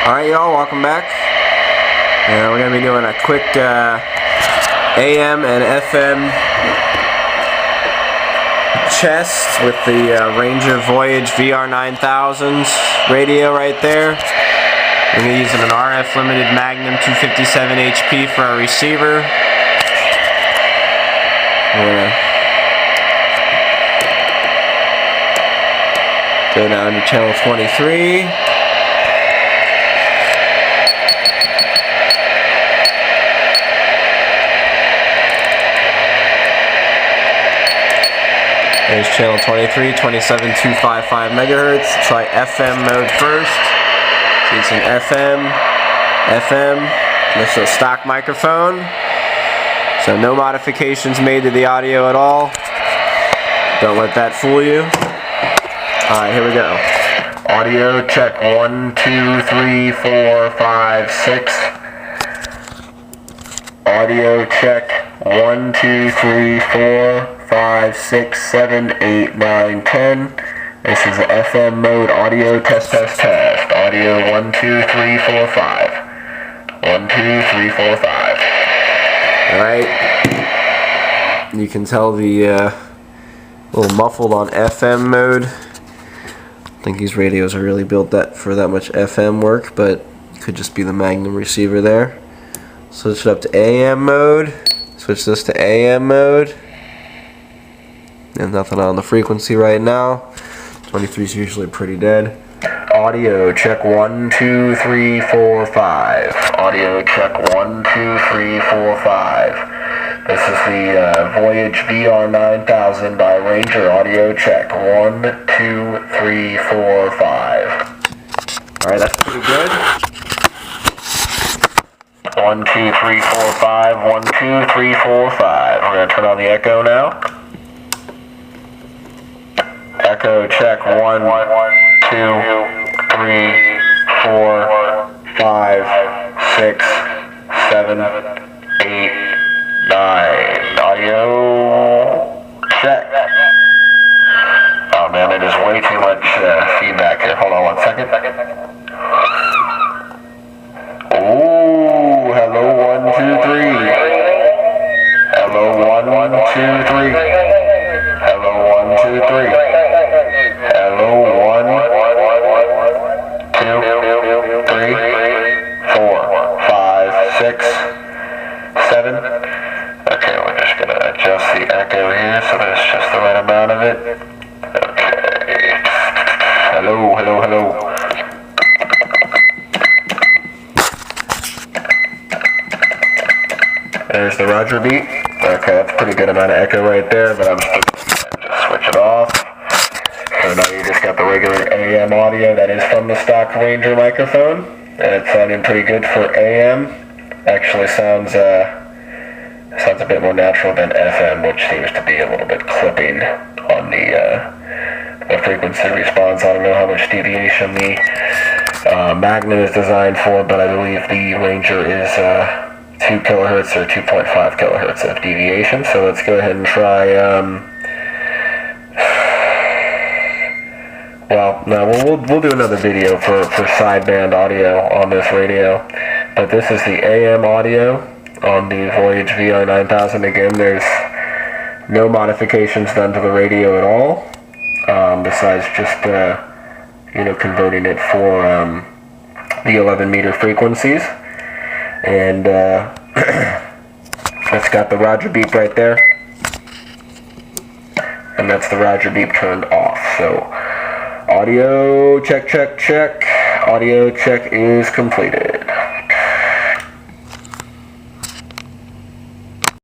Alright y'all, welcome back. We're going to be doing a quick AM and FM test with the Ranger Voyage VR-9000 radio right there. We're going to be using an RF limited Magnum 257 HP for our receiver. We're going to go down to channel 23. There's channel 23, 27255 megahertz. Try FM mode first. So it's an FM. This is a stock microphone. So no modifications made to the audio at all. Don't let that fool you. Alright, here we go. Audio check 1, 2, 3, 4, 5, 6. Audio check 1, 2, 3, 4, 5, 6, 7, 8, 9, 10. This is the FM mode audio test. Audio 1, 2, 3, 4, 5. 1, 2, 3, 4, 5. Alright. You can tell the a little muffled on FM mode. I think these radios are really built for that much FM work, but it could just be the Magnum receiver there. Switch it up to AM mode. Switch this to AM mode. And nothing on the frequency right now. 23 is usually pretty dead. Audio check 1, 2, 3, 4, 5. Audio check 1, 2, 3, 4, 5. This is the Voyage VR-9000 by Ranger. Audio check 1, 2, 3, 4, 5. Alright, that's pretty good. 1, 2, 3, 4, 5. 1, 2, 3, 4, 5. We're going to turn on the echo now. Echo check 1, 2, 3, 4, 5, 6, 7, 8, 9. Audio check. Oh man, there's way too much feedback here. Hold on 1 second. Ooh, hello 1, 2, 3. Hello 1, 2, 3. Hello 1, 2, 3. Hello 1, 2, 3, 4, 5, 6, 7. Okay, we're just gonna adjust the echo here so there's just the right amount of it. Okay. Hello. There's the Roger beat. Okay, that's a pretty good amount of echo right there, but I'm just gonna switch it off. So now you just got the regular AM audio that is from the stock Ranger microphone, and it's sounding pretty good for AM. Actually sounds a bit more natural than FM, which seems to be a little bit clipping on the frequency response. I don't know how much deviation the Magnum is designed for, but I believe the Ranger is 2 kilohertz or 2.5 kilohertz of deviation. So let's go ahead and try. We'll do another video for sideband audio on this radio, but this is the AM audio on the Voyage VR-9000. Again, there's no modifications done to the radio at all, besides just converting it for the 11 meter frequencies, and it's got the Roger beep right there, and that's the Roger beep turned off. So audio check. Audio check is completed.